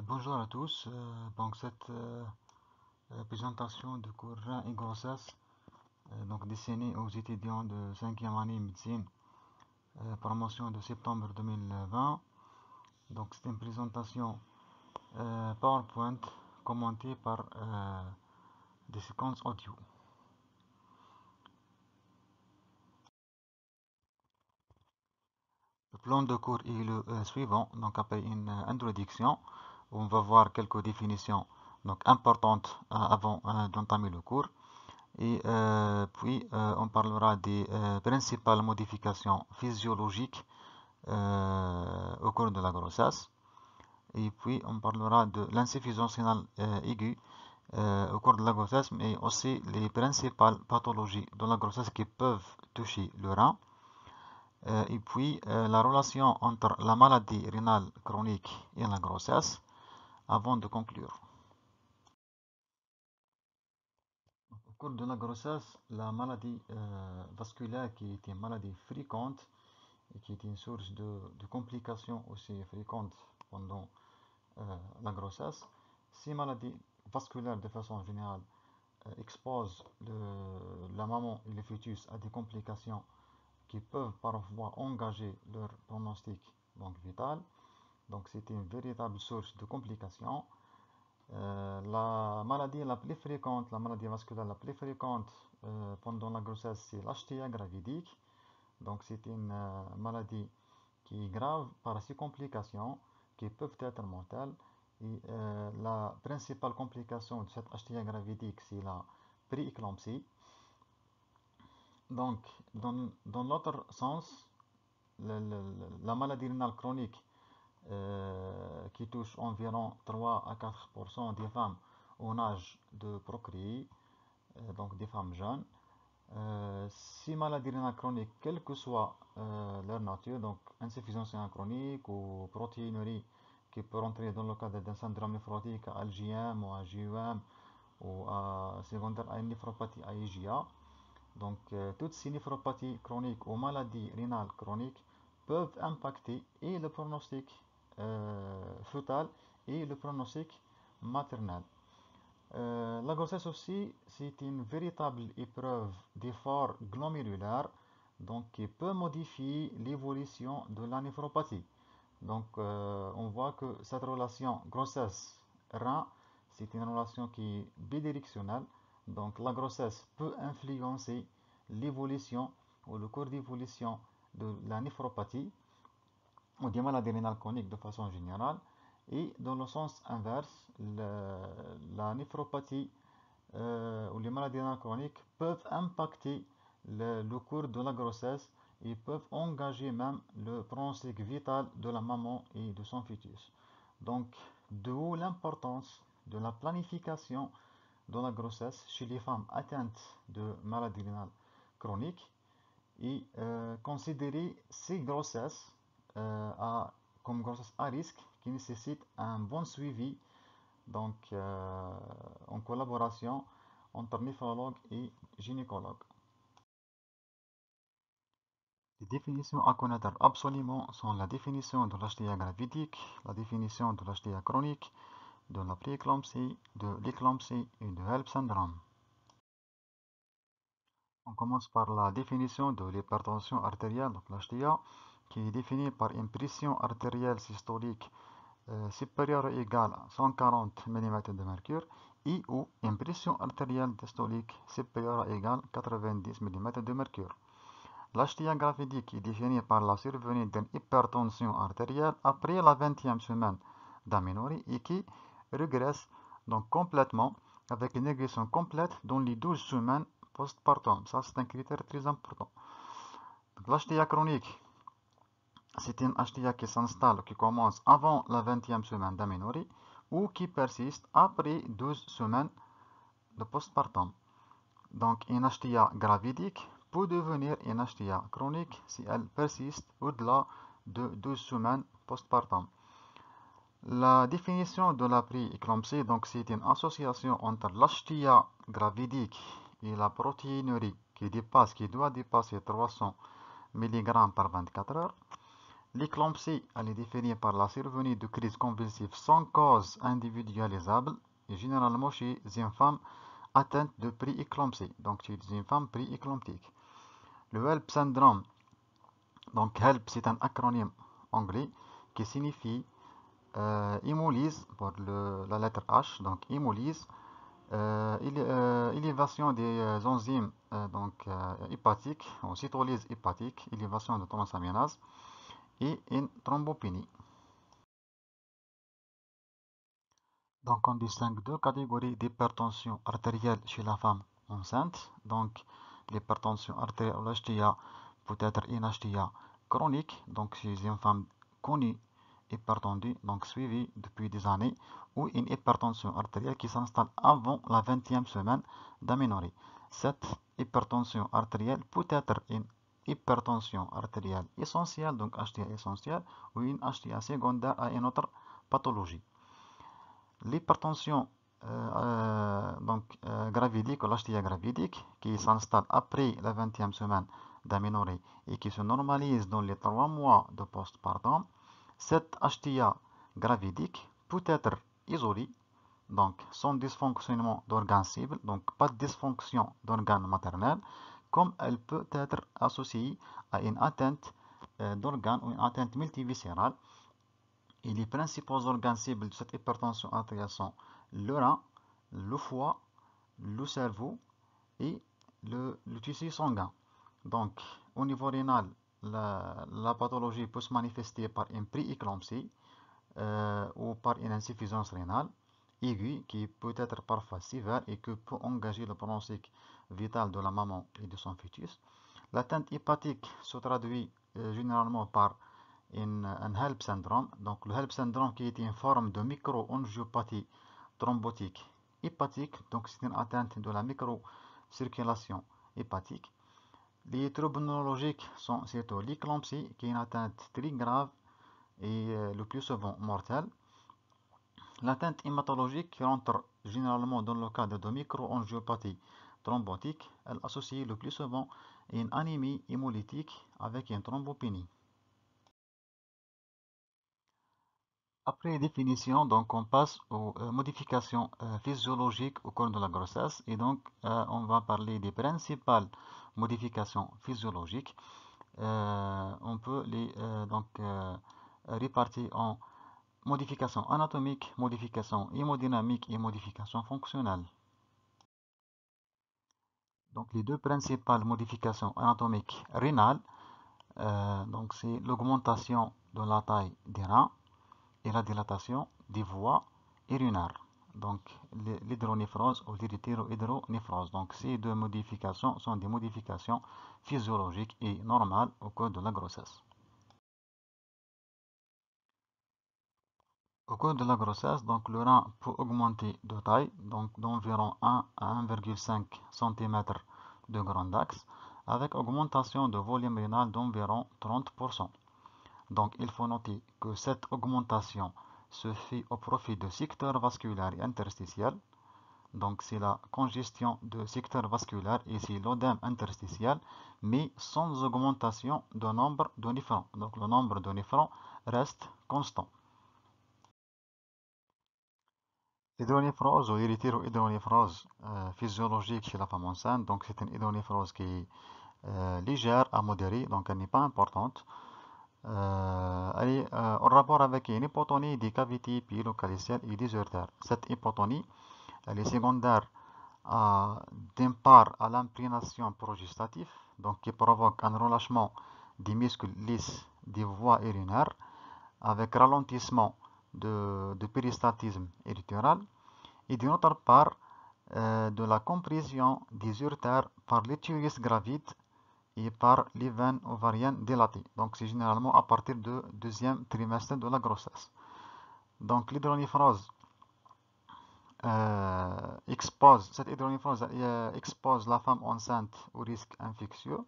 Bonjour à tous. Donc cette présentation de cours rein et grossesse, donc destinée aux étudiants de 5e année médecine, promotion de septembre 2020. Donc c'est une présentation PowerPoint commentée par des séquences audio. Le plan de cours est le suivant. Donc après une introduction, on va voir quelques définitions donc importantes avant d'entamer le cours. Et puis, on parlera des principales modifications physiologiques au cours de la grossesse. Et puis, on parlera de l'insuffisance rénale aiguë au cours de la grossesse, mais aussi les principales pathologies de la grossesse qui peuvent toucher le rein. Et puis, la relation entre la maladie rénale chronique et la grossesse, avant de conclure. Au cours de la grossesse, la maladie vasculaire, qui est une maladie fréquente et qui est une source de complications aussi fréquentes pendant la grossesse, ces maladies vasculaires de façon générale exposent la maman et le fœtus à des complications qui peuvent parfois engager leur pronostic donc vital. Donc c'est une véritable source de complications. La maladie la plus fréquente, la maladie vasculaire la plus fréquente pendant la grossesse, c'est l'HTA gravidique. Donc c'est une maladie qui est grave par ses complications qui peuvent être mortelles. Et la principale complication de cette HTA gravidique, c'est la prééclampsie. Donc, dans l'autre sens, la maladie rénale chronique qui touche environ 3 à 4% des femmes en âge de procréer, donc des femmes jeunes. Ces maladies rénales chroniques, quelle que soit leur nature, donc insuffisance rénale chronique ou protéinurie qui peut rentrer dans le cadre d'un syndrome néphrotique à LGM ou à GUM ou à secondaire à une néphropathie à IgA. Donc toutes ces néphropathies chroniques ou maladies rénales chroniques peuvent impacter et le pronostic fœtal et le pronostic maternel. La grossesse aussi, c'est une véritable épreuve d'effort glomérulaire donc, qui peut modifier l'évolution de la néphropathie. Donc, on voit que cette relation grossesse-rein, c'est une relation qui est bidirectionnelle. Donc, la grossesse peut influencer l'évolution ou le cours d'évolution de la néphropathie ou des maladies rénales chroniques de façon générale. Et dans le sens inverse, la néphropathie ou les maladies rénales chroniques peuvent impacter le cours de la grossesse et peuvent engager même le pronostic vital de la maman et de son fœtus. Donc, d'où l'importance de la planification de la grossesse chez les femmes atteintes de maladies rénales chroniques et considérer ces grossesses comme grossesse à risque qui nécessitent un bon suivi donc en collaboration entre néphrologue et gynécologue. Les définitions à connaître absolument sont la définition de l'HTA gravidique, la définition de l'HTA chronique, de la prééclampsie, de l'éclampsie et de HELLP syndrome. On commence par la définition de l'hypertension artérielle, donc l'HTA, qui est définie par une pression artérielle systolique supérieure ou égale à 140 mm de mercure et ou une pression artérielle diastolique supérieure ou égale à 90 mm de mercure. L'HTA gravidique est définie par la survenue d'une hypertension artérielle après la 20e semaine d'aménorrhée et qui régresse donc complètement avec une régression complète dans les 12 semaines postpartum. Ça, c'est un critère très important. L'HTA chronique, c'est une HTA qui s'installe, qui commence avant la 20e semaine d'aménorrhée ou qui persiste après 12 semaines de postpartum. Donc, une HTA gravidique peut devenir une HTA chronique si elle persiste au-delà de 12 semaines postpartum. La définition de la prééclampsie, donc c'est une association entre l'HTA gravidique et la protéinurie qui doit dépasser 300 mg par 24 heures. L'éclampsie, elle est définie par la survenue de crises convulsives sans cause individualisable et généralement chez une femme atteinte de prééclampsie, donc chez une femme prééclamptique. Le HELP syndrome, donc HELP c'est un acronyme anglais qui signifie hémolyse pour la lettre H, donc hémolyse, élévation des enzymes hépatiques, ou cytolyse hépatique, élévation de transaminase et une thrombopénie. Donc on distingue deux catégories d'hypertension artérielle chez la femme enceinte. Donc l'hypertension artérielle ou l'HTA peut être une HTA chronique, donc chez une femme connue hypertendue, donc suivie depuis des années, ou une hypertension artérielle qui s'installe avant la 20e semaine d'aménorrhée. Cette hypertension artérielle peut être une hypertension artérielle essentielle, donc HTA essentielle, ou une HTA secondaire à une autre pathologie. L'hypertension gravidique ou l'HTA gravidique qui s'installe après la 20e semaine d'aménorrhée et qui se normalise dans les 3 mois de postpartum, cette HTA gravidique peut être isolée, donc sans dysfonctionnement d'organes cibles, donc pas de dysfonction d'organes maternels, comme elle peut être associée à une atteinte d'organes ou une atteinte multiviscérale. Et les principaux organes cibles de cette hypertension artérielle sont le rein, le foie, le cerveau et le tissu sanguin. Donc, au niveau rénal, la pathologie peut se manifester par une prééclampsie ou par une insuffisance rénale aiguë qui peut être parfois sévère et qui peut engager le pronostic vital de la maman et de son fœtus. L'atteinte hépatique se traduit généralement par un HELP syndrome. Donc le HELP syndrome qui est une forme de micro-angiopathie thrombotique hépatique, donc c'est une atteinte de la microcirculation hépatique. Les troubles neurologiques sont surtout l'éclampsie qui est une atteinte très grave et le plus souvent mortelle. L'atteinte hématologique qui rentre généralement dans le cadre de microangiopathie thrombotique, elle associe le plus souvent une anémie hémolytique avec une thrombopénie. Après définition, donc on passe aux modifications physiologiques au cours de la grossesse et donc on va parler des principales modifications physiologiques. On peut les répartir en modifications anatomiques, modifications hémodynamiques et modifications fonctionnelles. Donc les deux principales modifications anatomiques rénales, donc c'est l'augmentation de la taille des reins et la dilatation des voies urinaires. Donc l'hydronéphrose ou l'hydronéphrose. Donc ces deux modifications sont des modifications physiologiques et normales au cours de la grossesse. Au cours de la grossesse, donc le rein peut augmenter de taille, donc d'environ 1 à 1,5 cm de grand axe, avec augmentation de volume rénal d'environ 30%. Donc il faut noter que cette augmentation se fait au profit de secteurs vasculaires et interstitiels. Donc c'est la congestion de secteurs vasculaires et c'est l'œdème interstitiel, mais sans augmentation de nombre de néphrons. Donc le nombre de néphrons reste constant. L'hydronéphrose ou l'hydronéphrose physiologique chez la femme enceinte, donc c'est une hydronéphrose qui est légère à modérée, donc elle n'est pas importante. Elle est en rapport avec une hypotonie des cavités pilocalicielles et des urétères. Cette hypotonie, elle est secondaire d'une part à l'imprégnation progestative, donc qui provoque un relâchement des muscles lisses des voies urinaires avec ralentissement de péristaltisme érythréal, et d'une autre part de la compression des urétères par l'utérus gravide et par les veines ovariennes dilatées. Donc c'est généralement à partir du deuxième trimestre de la grossesse. Donc l'hydronéphrose cette hydronéphrose expose la femme enceinte au risque infectieux.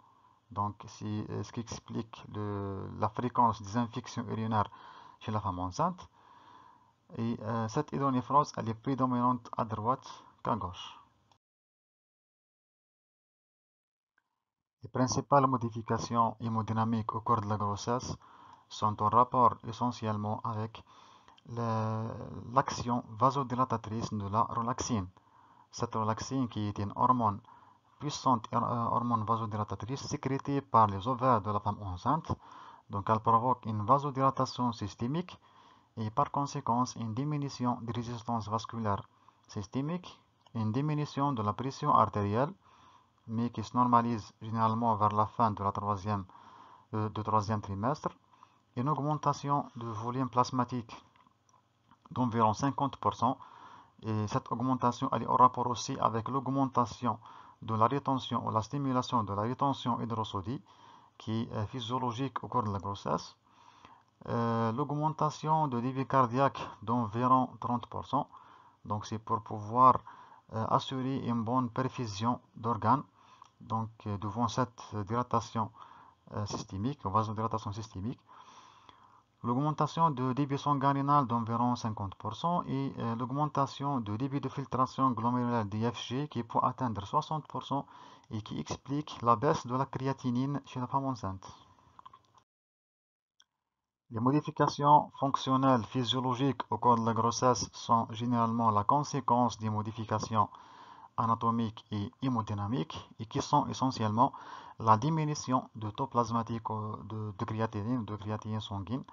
Donc c'est ce qui explique la fréquence des infections urinaires chez la femme enceinte. Et cette hydronéphrose, elle est prédominante à droite qu'à gauche. Les principales modifications hémodynamiques au cours de la grossesse sont en rapport essentiellement avec l'action vasodilatatrice de la relaxine. Cette relaxine qui est une hormone puissante hormone vasodilatatrice sécrétée par les ovaires de la femme enceinte. Donc elle provoque une vasodilatation systémique et par conséquent une diminution de résistance vasculaire systémique, une diminution de la pression artérielle, mais qui se normalise généralement vers la fin de la troisième trimestre, une augmentation du volume plasmatique d'environ 50%, et cette augmentation elle est en rapport aussi avec l'augmentation de la rétention ou la stimulation de la rétention hydrosodie qui est physiologique au cours de la grossesse, l'augmentation de débit cardiaque d'environ 30%, donc c'est pour pouvoir assurer une bonne perfusion d'organes, donc devant cette dilatation systémique, vasodilatation systémique, l'augmentation de débit sanguin d'environ 50% et l'augmentation de débit de filtration glomérulaire DFG qui peut atteindre 60% et qui explique la baisse de la créatinine chez la femme enceinte. Les modifications fonctionnelles physiologiques au cours de la grossesse sont généralement la conséquence des modifications anatomiques et hémodynamiques et qui sont essentiellement la diminution de taux plasmatique de créatinine sanguine,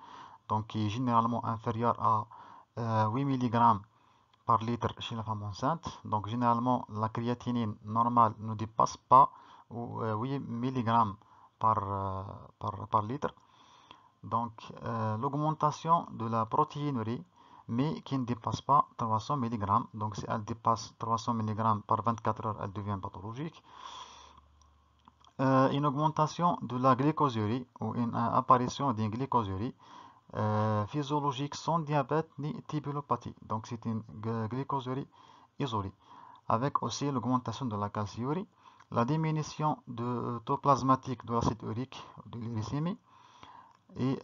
donc qui est généralement inférieur à 8 mg par litre chez la femme enceinte. Donc généralement la créatinine normale ne dépasse pas 8 mg par litre. Donc l'augmentation de la protéinurie, mais qui ne dépasse pas 300 mg. Donc si elle dépasse 300 mg par 24 heures, elle devient pathologique. Une augmentation de la glycosurie ou une apparition d'une glycosurie physiologique sans diabète ni typulopathie. Donc c'est une glycosurie isolée. Avec aussi l'augmentation de la calciurie, la diminution de taux plasmatique de l'acide urique, de l'uricémie, et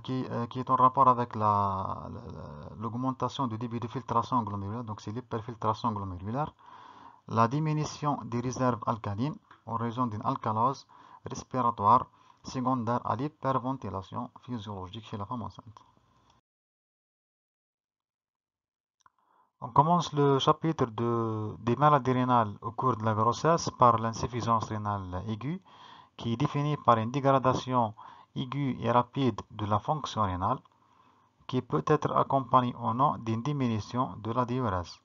qui est en rapport avec l'augmentation du débit de filtration glomérulaire, donc c'est l'hyperfiltration glomérulaire, la diminution des réserves alcalines en raison d'une alcalose respiratoire secondaire à l'hyperventilation physiologique chez la femme enceinte. On commence le chapitre des maladies rénales au cours de la grossesse par l'insuffisance rénale aiguë, qui est définie par une dégradation aiguë et rapide de la fonction rénale, qui peut être accompagnée ou non d'une diminution de la diurèse.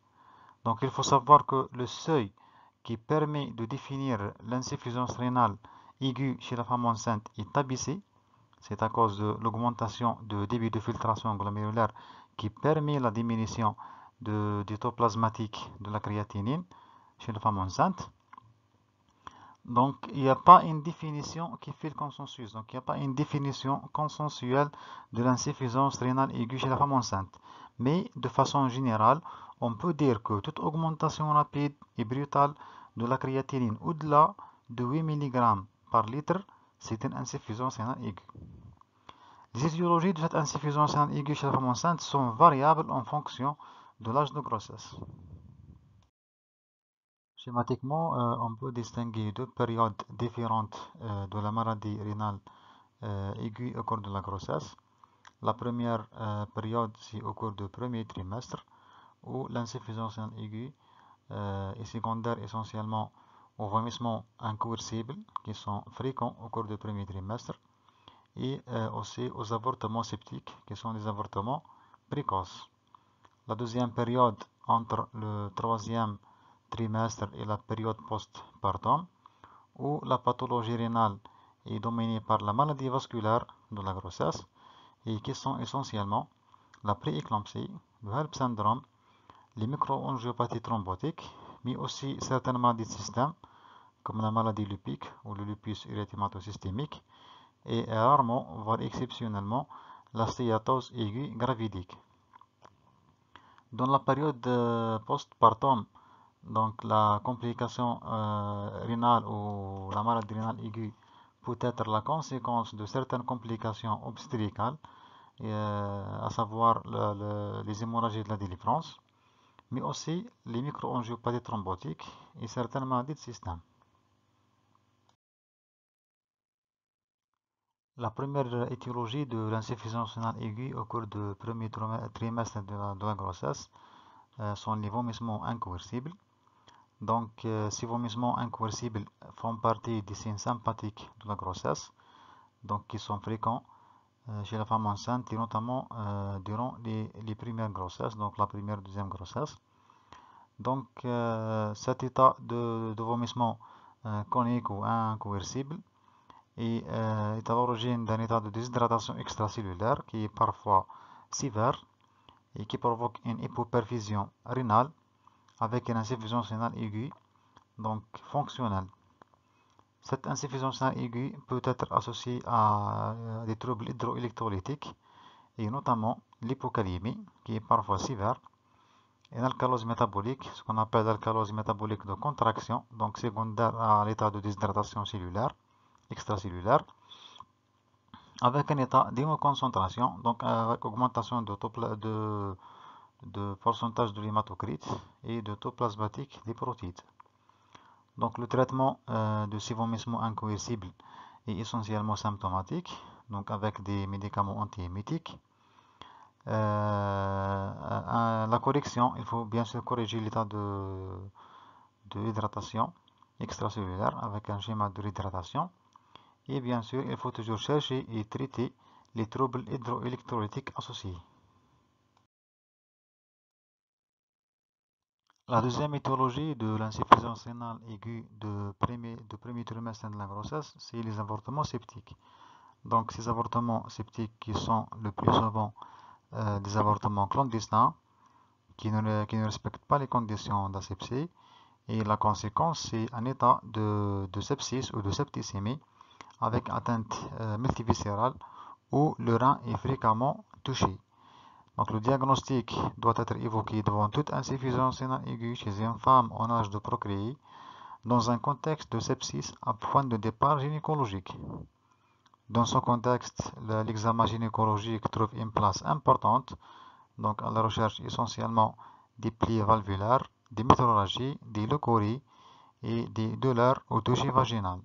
Donc il faut savoir que le seuil qui permet de définir l'insuffisance rénale aiguë chez la femme enceinte est abaissé. C'est à cause de l'augmentation de débit de filtration glomérulaire qui permet la diminution du taux plasmatique de la créatinine chez la femme enceinte. Donc, il n'y a pas une définition qui fait le consensus. Donc, il n'y a pas une définition consensuelle de l'insuffisance rénale aiguë chez la femme enceinte. Mais, de façon générale, on peut dire que toute augmentation rapide et brutale de la créatinine au-delà de 8 mg par litre, c'est une insuffisance rénale aiguë. Les étiologies de cette insuffisance rénale aiguë chez la femme enceinte sont variables en fonction de l'âge de grossesse. Schématiquement, on peut distinguer deux périodes différentes de la maladie rénale aiguë au cours de la grossesse. La première période, c'est au cours du premier trimestre, où l'insuffisance rénale aiguë est secondaire essentiellement aux vomissements incoercibles qui sont fréquents au cours du premier trimestre et aussi aux avortements septiques qui sont des avortements précoces. La deuxième période entre le troisième trimestre et la période postpartum, où la pathologie rénale est dominée par la maladie vasculaire de la grossesse et qui sont essentiellement la prééclampsie, le HELLP syndrome, les microangiopathies thrombotiques, mais aussi certaines maladies de système comme la maladie lupique ou le lupus érythématosystémique et rarement, voire exceptionnellement, la stéatose aiguë gravidique. Dans la période postpartum, donc la complication rénale ou la maladie rénale aiguë peut être la conséquence de certaines complications obstétricales, à savoir les hémorragies de la délivrance, mais aussi les microangiopathies thrombotiques et certaines maladies de système. La première étiologie de l'insuffisance rénale aiguë au cours du premier trimestre de la grossesse sont les vomissements incoercibles. Donc, ces vomissements incoercibles font partie des signes sympathiques de la grossesse, donc qui sont fréquents chez la femme enceinte et notamment durant les premières grossesses, donc la première et deuxième grossesse. Donc, cet état de vomissement chronique ou incoercible est à l'origine d'un état de déshydratation extracellulaire qui est parfois sévère et qui provoque une hypoperfusion rénale avec une insuffisance rénale aiguë, donc fonctionnelle. Cette insuffisance rénale aiguë peut être associée à des troubles hydroélectrolytiques et notamment l'hypocalémie qui est parfois sévère et l'alcalose métabolique, ce qu'on appelle l'alcalose métabolique de contraction, donc secondaire à l'état de déshydratation cellulaire, extracellulaire, avec un état d'hémoconcentration, donc avec augmentation de pourcentage de l'hématocrit et de taux plasmatique des protéines. Donc le traitement de ces vomissements incoercibles est essentiellement symptomatique, donc avec des médicaments antiémétiques. La correction, il faut bien sûr corriger l'état de hydratation extracellulaire avec un schéma de réhydratation. Et bien sûr, il faut toujours chercher et traiter les troubles hydroélectrolytiques associés. La deuxième étiologie de l'insuffisance rénale aiguë de premier trimestre de la grossesse, c'est les avortements septiques. Donc ces avortements septiques qui sont le plus souvent des avortements clandestins, qui ne respectent pas les conditions d'asepsie, et la conséquence c'est un état de sepsis ou de septicémie avec atteinte multiviscérale où le rein est fréquemment touché. Donc le diagnostic doit être évoqué devant toute insuffisance rénale aiguë chez une femme en âge de procréer dans un contexte de sepsis à point de départ gynécologique. Dans ce contexte, l'examen gynécologique trouve une place importante, donc à la recherche essentiellement des plis valvulaires, des métrorragies, des leucories et des douleurs au toucher vaginal.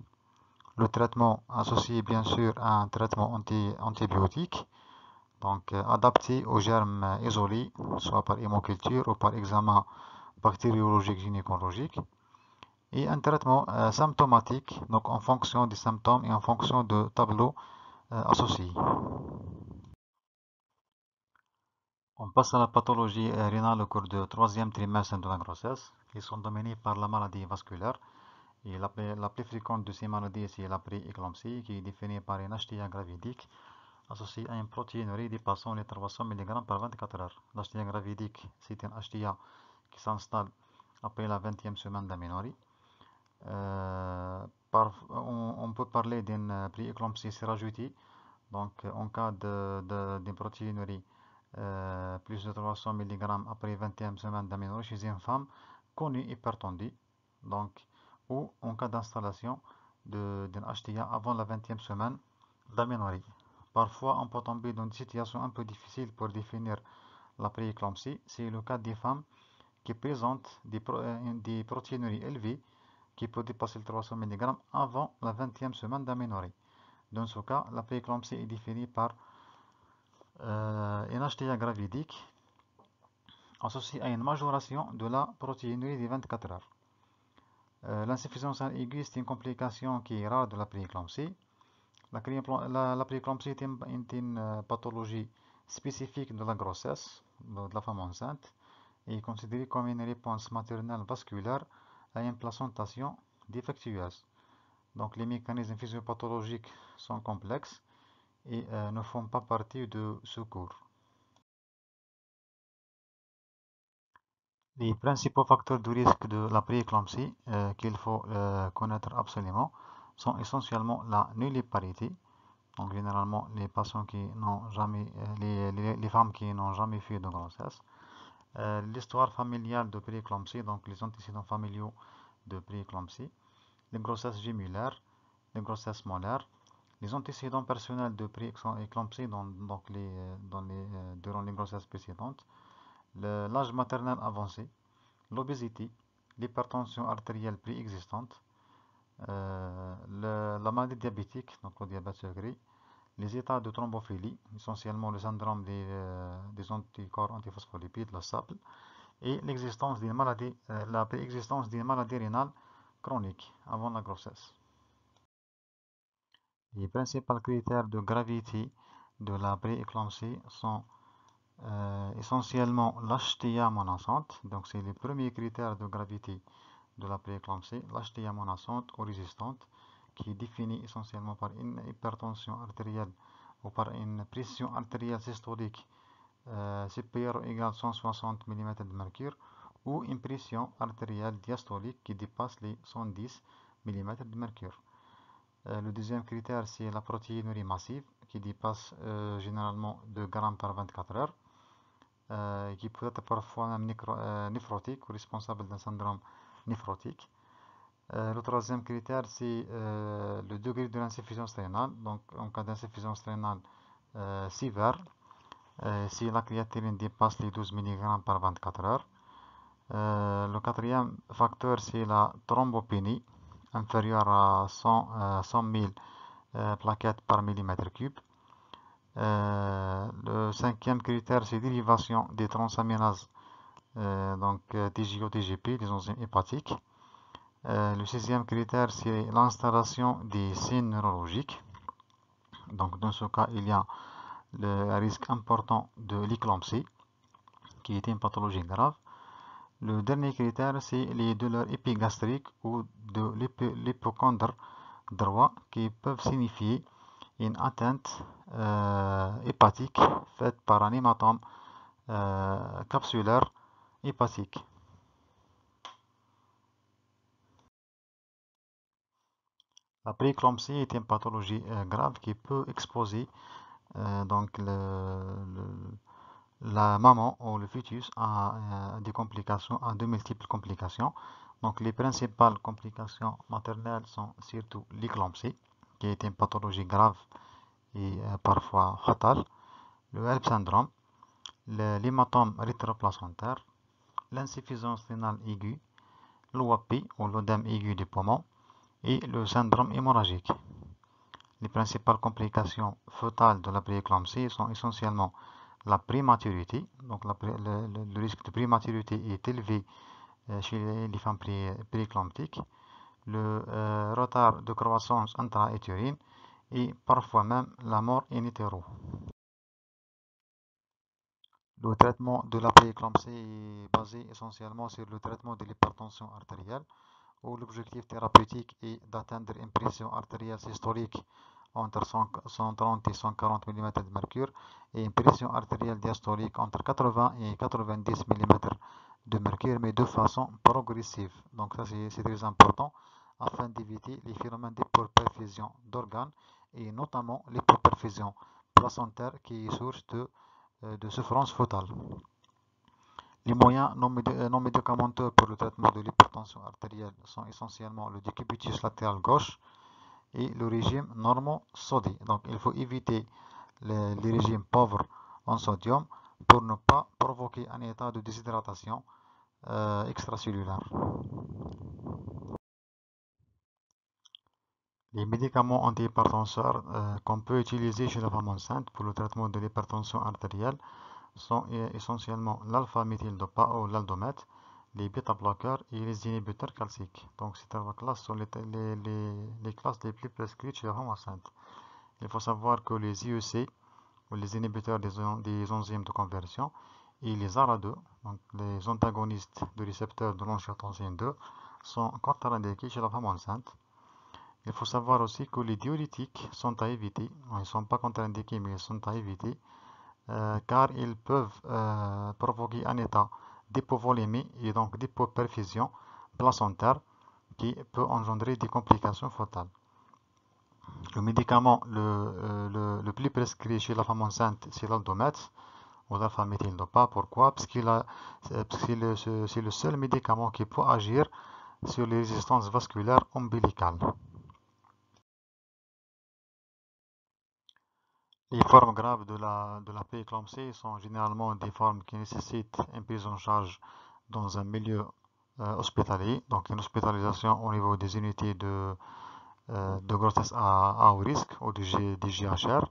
Le traitement associé bien sûr à un traitement antibiotique, donc adapté aux germes isolés, soit par hémoculture ou par examen bactériologique gynécologique, et un traitement symptomatique, donc en fonction des symptômes et en fonction de tableaux associés. On passe à la pathologie rénale au cours du troisième trimestre de la grossesse, qui sont dominées par la maladie vasculaire. Et la plus fréquente de ces maladies, c'est la prééclampsie, qui est définie par une HTA gravidique associée à une protéinurie dépassant les 300 mg par 24 heures. L'HTA gravidique, c'est une HTA qui s'installe après la 20e semaine d'aménorrhée. On peut parler d'une prééclampsie sérogétique, donc en cas d'une protéinurie plus de 300 mg après 20e semaine d'aménorrhée chez une femme connue hypertendue, donc, ou en cas d'installation d'une HTA avant la 20e semaine d'aménorrhée. Parfois, on peut tomber dans une situation un peu difficile pour définir la prééclampsie. C'est le cas des femmes qui présentent des protéinuries élevées qui peut dépasser le 300 mg avant la 20e semaine d'aménorrhée. Dans ce cas, la prééclampsie est définie par une HTA gravidique associée à une majoration de la protéinurie des 24 heures. L'insuffisance rénale aiguë, c'est une complication qui est rare de la prééclampsie. La prééclampsie est une pathologie spécifique de la grossesse de la femme enceinte et est considérée comme une réponse maternelle vasculaire à une placentation défectueuse. Donc les mécanismes physiopathologiques sont complexes et ne font pas partie de ce cours. Les principaux facteurs de risque de la prééclampsie qu'il faut connaître absolument sont essentiellement la nulliparité, donc généralement les patients qui n'ont jamais, les femmes qui n'ont jamais fait de grossesse, l'histoire familiale de prééclampsie, donc les antécédents familiaux de prééclampsie, les grossesses gémulaires, les grossesses molaires, les antécédents personnels de prééclampsie durant les grossesses précédentes, l'âge maternel avancé, l'obésité, l'hypertension artérielle préexistante, la maladie diabétique, donc le diabète sucré, les états de thrombophilie, essentiellement le syndrome des anticorps antiphospholipides, la SAPL, et l'existence d'une maladie, la préexistence d'une maladie rénale chronique avant la grossesse. Les principaux critères de gravité de la prééclampsie sont essentiellement l'HTA monassante, donc c'est les premiers critères de gravité de la prééclampsie, l'HTA monassante ou résistante, qui est définie essentiellement par une hypertension artérielle ou par une pression artérielle systolique supérieure ou égale à 160 mm de mercure, ou une pression artérielle diastolique qui dépasse les 110 mm de mercure. Le deuxième critère, c'est la protéinurie massive qui dépasse généralement 2 grammes par 24 heures, qui peut être parfois même néphrotique ou responsable d'un syndrome néphrotique. Le troisième critère, c'est le degré de l'insuffisance rénale. Donc, en cas d'insuffisance rénale sévère, si la créatinine dépasse les 12 mg par 24 heures. Le quatrième facteur, c'est la thrombopénie, inférieure à 100 000 plaquettes par millimètre cube. Le cinquième critère, c'est dérivation des transaminases, donc TGO, TGP, les enzymes hépatiques. Le sixième critère, c'est l'installation des signes neurologiques. Donc, dans ce cas, il y a le risque important de l'éclampsie, qui est une pathologie grave. Le dernier critère, c'est les douleurs épigastriques ou de l'hypocondre droit, qui peuvent signifier une atteinte hépatique faite par un hématome capsulaire hépatique. La prééclampsie est une pathologie grave qui peut exposer donc la maman ou le fœtus a des complications, à de multiples complications. Donc les principales complications maternelles sont surtout l'éclampsie, qui est une pathologie grave et parfois fatale, le HELLP syndrome, l'hématome rétroplacentaire, l'insuffisance rénale aiguë, l'OAP ou l'œdème aigu du poumon et le syndrome hémorragique. Les principales complications fœtales de la prééclampsie sont essentiellement la prématurité, donc le risque de prématurité est élevé chez les femmes prééclamptiques, le retard de croissance intra-utérine et parfois même la mort in utero. Le traitement de la prééclampsie est basé essentiellement sur le traitement de l'hypertension artérielle, où l'objectif thérapeutique est d'atteindre une pression artérielle systolique entre 130 et 140 mm de mercure et une pression artérielle diastolique entre 80 et 90 mm de mercure, mais de façon progressive. Donc ça c'est très important afin d'éviter les phénomènes d'hypoperfusion d'organes et notamment l'hypoperfusion placentaire qui est source de souffrance fœtale. Les moyens non médicamenteux pour le traitement de l'hypertension artérielle sont essentiellement le décubitus latéral gauche et le régime normo-sodi. Donc il faut éviter les régimes pauvres en sodium pour ne pas provoquer un état de déshydratation extracellulaire. Les médicaments antihypertenseurs qu'on peut utiliser chez la femme enceinte pour le traitement de l'hypertension artérielle sont essentiellement l'alpha-méthyldopa ou l'aldomètre, les bêta-bloqueurs et les inhibiteurs calciques. Donc ces trois classes sont les classes les plus prescrites chez la femme enceinte. Il faut savoir que les IEC, ou les inhibiteurs des enzymes de conversion, et les ARA2, donc les antagonistes du récepteur de l'angiotensine 2, sont contre-indiqués chez la femme enceinte. Il faut savoir aussi que les diurétiques sont à éviter. Ils ne sont pas contre-indiqués, mais ils sont à éviter car ils peuvent provoquer un état d'hypovolémie et donc d'hypoperfusion placentaire qui peut engendrer des complications fœtales. Le médicament le plus prescrit chez la femme enceinte, c'est l'aldomètre ou l'alpha-méthyldopa. Pourquoi? Parce que c'est le seul médicament qui peut agir sur les résistances vasculaires ombilicales. Les formes graves de la prééclampsie sont généralement des formes qui nécessitent une prise en charge dans un milieu hospitalier, donc une hospitalisation au niveau des unités de grossesse à haut risque ou des GHR.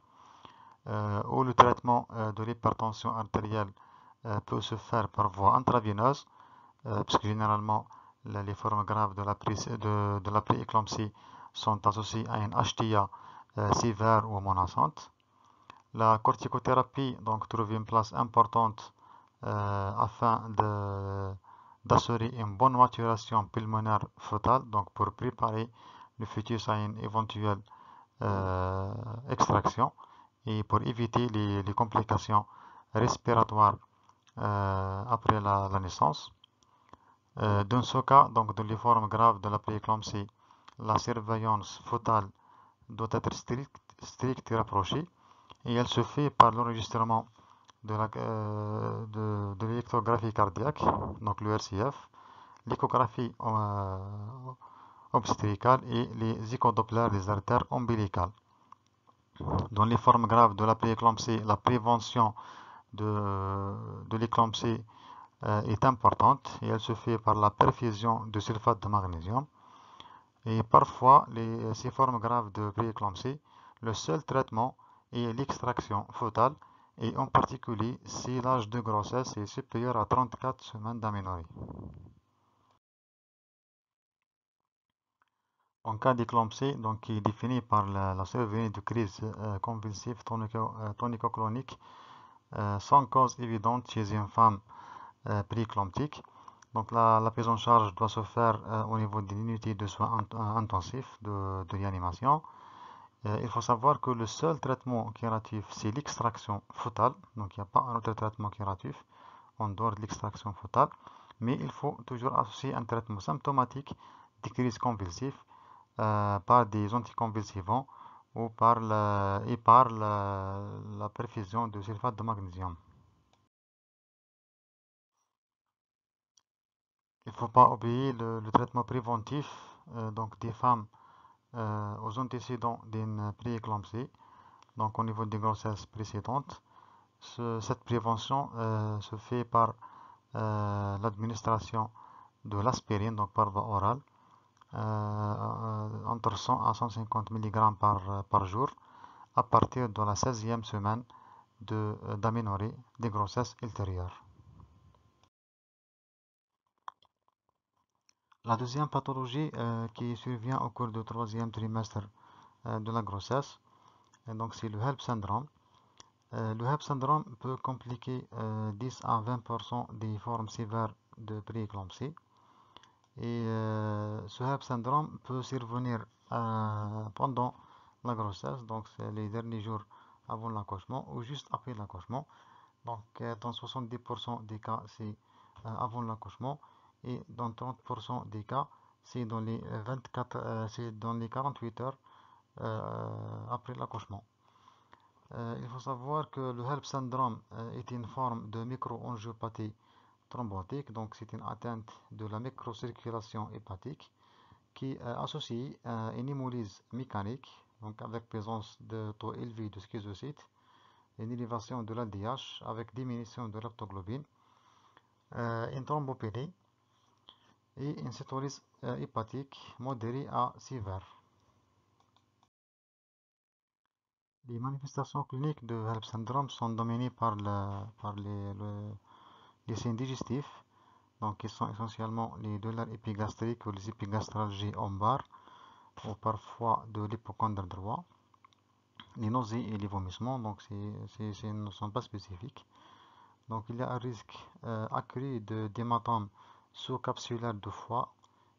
où le traitement de l'hypertension artérielle peut se faire par voie intraveineuse, parce que généralement les formes graves de la prééclampsie sont associées à une HTA sévère ou menaçante. La corticothérapie donc trouve une place importante afin d'assurer une bonne maturation pulmonaire fœtale, donc pour préparer le fœtus à une éventuelle extraction et pour éviter les complications respiratoires après la naissance. Dans ce cas, donc dans les formes graves de la prééclampsie, la surveillance fœtale doit être stricte et rapprochée, et elle se fait par l'enregistrement de l'électrographie cardiaque, donc le RCF, l'échographie obstétricale et les échodopplers des artères ombilicales. Dans les formes graves de la prééclampsie, la prévention de l'éclampsie est importante et elle se fait par la perfusion de sulfate de magnésium. Et parfois, ces formes graves de prééclampsie, le seul traitement est l'extraction fœtale, et en particulier si l'âge de grossesse est supérieur à 34 semaines d'aménorrhée. En cas d'éclampsie, donc qui est défini par la survenue de crise convulsive tonico-clonique sans cause évidente chez une femme prééclamptique. Donc la prise en charge doit se faire au niveau d'une unité de soins intensifs de réanimation. Il faut savoir que le seul traitement curatif, c'est l'extraction fœtale. Donc il n'y a pas un autre traitement curatif en dehors de l'extraction fœtale. Mais il faut toujours associer un traitement symptomatique des crises convulsives par des anticonvulsivants ou par la perfusion de sulfate de magnésium. Il ne faut pas oublier le traitement préventif donc des femmes aux antécédents d'une prééclampsie, donc au niveau des grossesses précédentes. Cette prévention se fait par l'administration de l'aspirine, donc par voie orale, entre 100 à 150 mg par jour, à partir de la 16e semaine d'aménorrhée des grossesses ultérieures. La deuxième pathologie qui survient au cours du troisième trimestre de la grossesse, donc c'est le HELP syndrome. Le HELP syndrome peut compliquer 10 à 20% des formes sévères de prééclampsie. Et ce HELP syndrome peut survenir pendant la grossesse, donc c'est les derniers jours avant l'accouchement ou juste après l'accouchement. Donc dans 70% des cas, c'est avant l'accouchement, et dans 30% des cas, c'est dans les 48 heures après l'accouchement. Il faut savoir que le HELP syndrome est une forme de microangiopathie thrombotique, donc c'est une atteinte de la microcirculation hépatique qui associe une hémolyse mécanique, donc avec présence de taux élevés de schizocytes, une élévation de l'ADH avec diminution de l'aptoglobine, une thrombopénie et une cytolyse hépatique modérée à sévère. Les manifestations cliniques de HELP syndrome sont dominées par les signes digestifs, donc qui sont essentiellement les douleurs épigastriques ou les épigastralgies lombaires, ou parfois de l'hypocondre droit, les nausées et les vomissements, donc ces ne sont pas spécifiques. Donc il y a un risque accru d'hématome sous-capsulaire de foie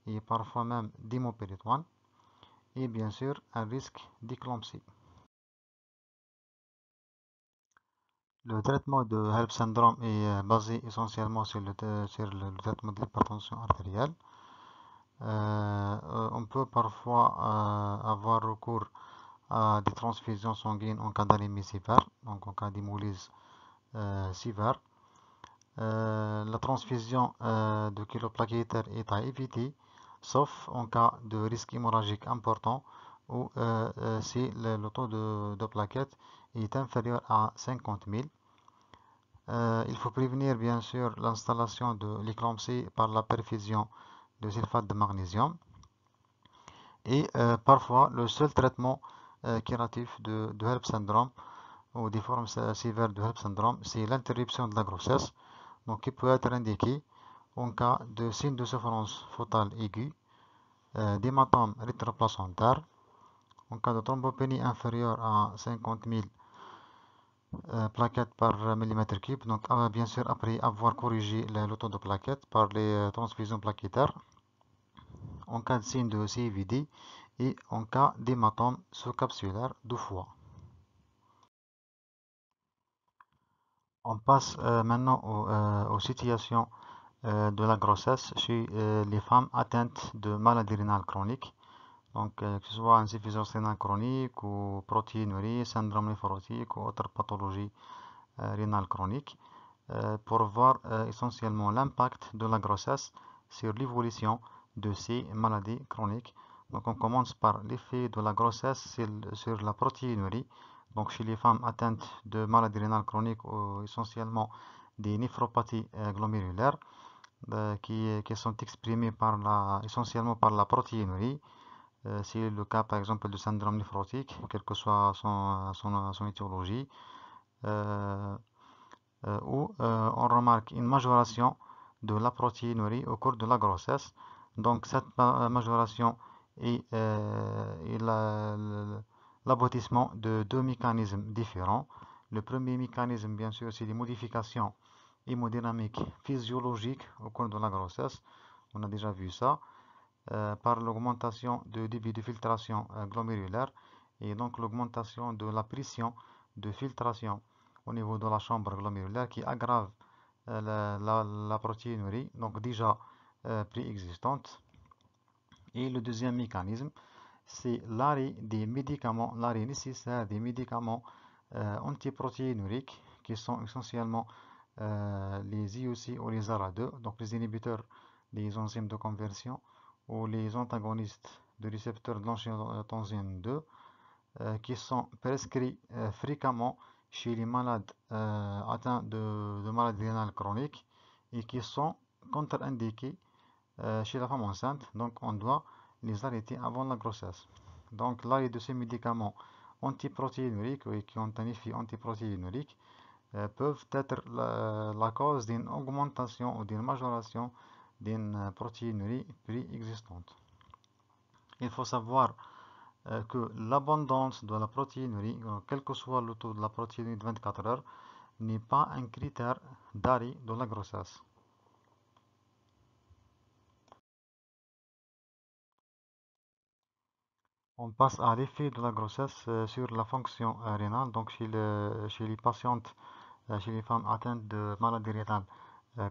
et parfois même d'hémopéritoine, et bien sûr un risque d'éclampsie. Le traitement de HELP syndrome est basé essentiellement sur le traitement de l'hypertension artérielle. On peut parfois avoir recours à des transfusions sanguines en cas d'anémie sévère, donc en cas d'hémolyse sévère. La transfusion de kiloplaquettaires est à éviter, sauf en cas de risque hémorragique important ou si le taux de plaquettes est inférieur à 50 000. Il faut prévenir bien sûr l'installation de l'éclampsie par la perfusion de sulfate de magnésium. Et parfois, le seul traitement curatif de HELP syndrome ou des formes sévères de HELLP syndrome, c'est l'interruption de la grossesse, donc qui peut être indiquée en cas de signe de souffrance fœtale aiguë, d'hématome rétroplacentaire, en cas de thrombopénie inférieure à 50 000 plaquettes par millimètre cube, donc bien sûr après avoir corrigé le taux de plaquettes par les transfusions plaquettaires, en cas de signe de CVD et en cas d'hématome sous-capsulaire du foie. On passe maintenant aux situations de la grossesse chez les femmes atteintes de maladies rénales chroniques, donc que ce soit insuffisance rénale chronique ou protéinurie, syndrome néphrotique ou autre pathologie rénale chronique, pour voir essentiellement l'impact de la grossesse sur l'évolution de ces maladies chroniques. Donc on commence par l'effet de la grossesse sur la protéinurie. Donc chez les femmes atteintes de maladies rénales chroniques ou essentiellement des néphropathies glomérulaires qui sont exprimées essentiellement par la protéinurie. C'est le cas par exemple du syndrome néphrotique, quelle que soit son étiologie. Où on remarque une majoration de la protéinurie au cours de la grossesse. Donc cette majoration est l'aboutissement de deux mécanismes différents. Le premier mécanisme, bien sûr, c'est des modifications hémodynamiques physiologiques au cours de la grossesse. On a déjà vu ça par l'augmentation du débit de filtration glomérulaire et donc l'augmentation de la pression de filtration au niveau de la chambre glomérulaire qui aggrave la protéinurie, donc déjà préexistante. Et le deuxième mécanisme, c'est l'arrêt des médicaments, l'arrêt nécessaire des médicaments antiprotéinuriques qui sont essentiellement les IOC ou les ARA2, donc les inhibiteurs des enzymes de conversion ou les antagonistes de récepteurs de l'angiotensine 2 qui sont prescrits fréquemment chez les malades atteints de maladies rénales chroniques et qui sont contre-indiqués chez la femme enceinte. Donc on doit les arrêter avant la grossesse. Donc l'arrêt de ces médicaments antiprotéinuriques et qui ont un effet antiprotéinurique peuvent être la cause d'une augmentation ou d'une majoration d'une protéinurie préexistante. Il faut savoir que l'abondance de la protéinurie, quel que soit le taux de la protéinurie de 24 heures, n'est pas un critère d'arrêt de la grossesse. On passe à l'effet de la grossesse sur la fonction rénale, donc chez les patientes, chez les femmes atteintes de maladies rénales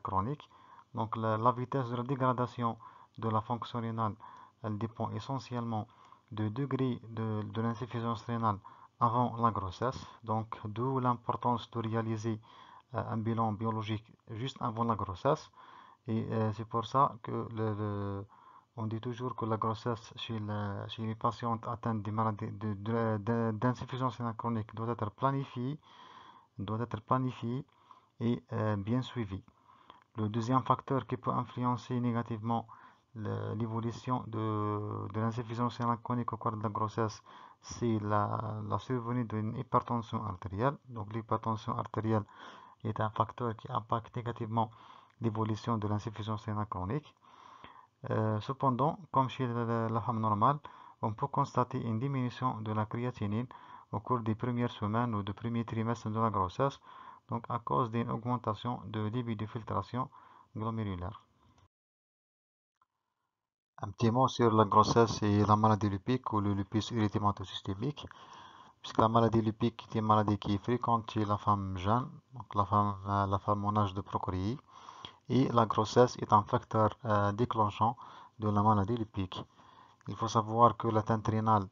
chroniques. Donc la vitesse de la dégradation de la fonction rénale, elle dépend essentiellement du degré de l'insuffisance rénale avant la grossesse, donc d'où l'importance de réaliser un bilan biologique juste avant la grossesse. Et c'est pour ça que on dit toujours que la grossesse chez les patientes atteintes de maladies d'insuffisance rénale chronique doit être planifiée et bien suivie. Le deuxième facteur qui peut influencer négativement l'évolution de l'insuffisance rénale chronique au cours de la grossesse, c'est la survenue d'une hypertension artérielle. Donc l'hypertension artérielle est un facteur qui impacte négativement l'évolution de l'insuffisance rénale chronique. Cependant, comme chez la femme normale, on peut constater une diminution de la créatinine au cours des premières semaines ou des premiers trimestres de la grossesse, donc à cause d'une augmentation de débit de filtration glomérulaire. Un petit mot sur la grossesse et la maladie lupique ou le lupus érythématosystémique, puisque la maladie lupique est une maladie qui est fréquente chez la femme jeune, donc la femme en âge de procréer, et la grossesse est un facteur déclenchant de la maladie lupique. Il faut savoir que l'atteinte rénale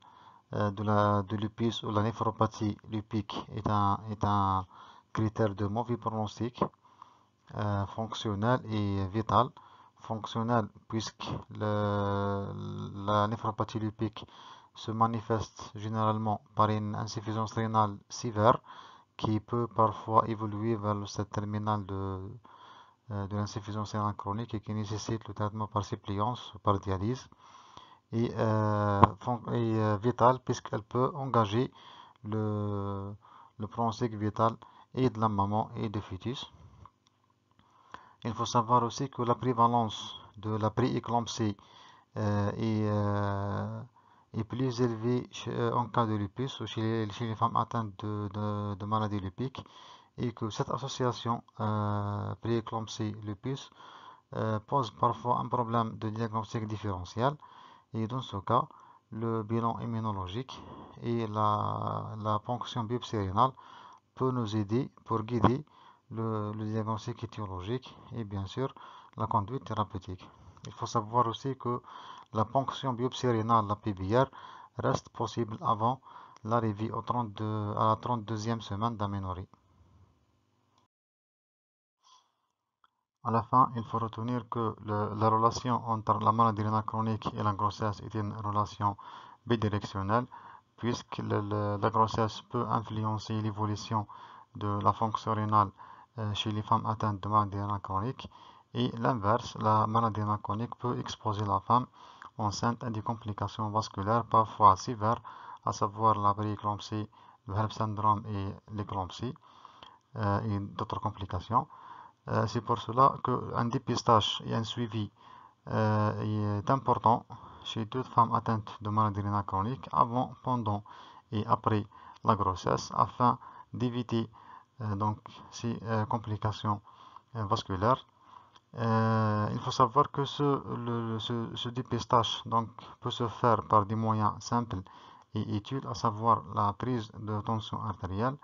de lupus ou la néphropathie lupique est un critère de mauvais pronostic fonctionnel et vital. Fonctionnel puisque la néphropathie lupique se manifeste généralement par une insuffisance rénale sévère qui peut parfois évoluer vers le stade terminal de l'insuffisance rénale chronique et qui nécessite le traitement par suppléance ou par dialyse et vitale puisqu'elle peut engager le, le pronostic vital et de la maman et du fœtus. Il faut savoir aussi que la prévalence de la prééclampsie est plus élevée en cas de lupus ou chez les femmes atteintes de maladies lupiques et que cette association prééclampsie-lupus pose parfois un problème de diagnostic différentiel et dans ce cas, le bilan immunologique et la ponction biopsie rénale peut nous aider pour guider le diagnostic étiologique et bien sûr la conduite thérapeutique. Il faut savoir aussi que la ponction biopsie rénale, la PBR, reste possible avant l'arrivée à la 32e semaine d'aménorrhée. À la fin, il faut retenir que la relation entre la maladie rénale chronique et la grossesse est une relation bidirectionnelle, puisque la grossesse peut influencer l'évolution de la fonction rénale chez les femmes atteintes de maladie rénale chronique, et l'inverse, la maladie rénale chronique peut exposer la femme enceinte à des complications vasculaires parfois sévères, à savoir la prééclampsie, le HELLP syndrome et l'éclampsie, et d'autres complications. C'est pour cela qu'un dépistage et un suivi est important chez toute femme atteinte de maladie rénale chronique avant, pendant et après la grossesse afin d'éviter donc ces complications vasculaires. Il faut savoir que ce dépistage donc, peut se faire par des moyens simples et utiles, à savoir la prise de tension artérielle,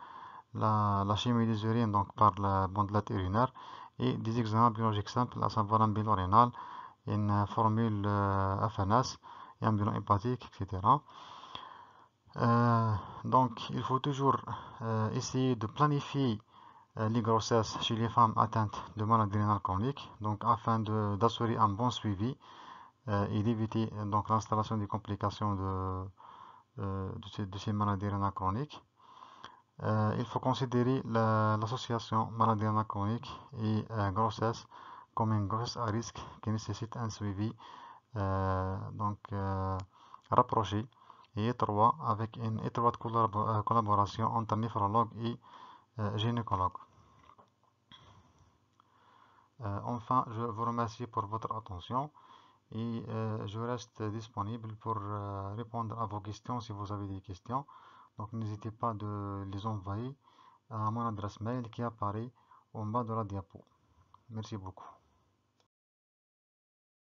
la chimie des urines donc par la bandelette urinaire et des examens biologiques simples, à savoir un bilan rénal, une formule FNS et un bilan hépatique, etc. Donc il faut toujours essayer de planifier les grossesses chez les femmes atteintes de maladies rénales chroniques, donc afin d'assurer un bon suivi et d'éviter donc l'installation des complications de ces maladies rénales chroniques. Il faut considérer l'association maladie rénale chronique et grossesse comme une grossesse à risque qui nécessite un suivi donc rapproché et étroit avec une étroite collaboration entre néphrologue et gynécologue. Enfin, je vous remercie pour votre attention et je reste disponible pour répondre à vos questions si vous avez des questions. Donc n'hésitez pas de les envoyer à mon adresse mail qui apparaît en bas de la diapo. Merci beaucoup.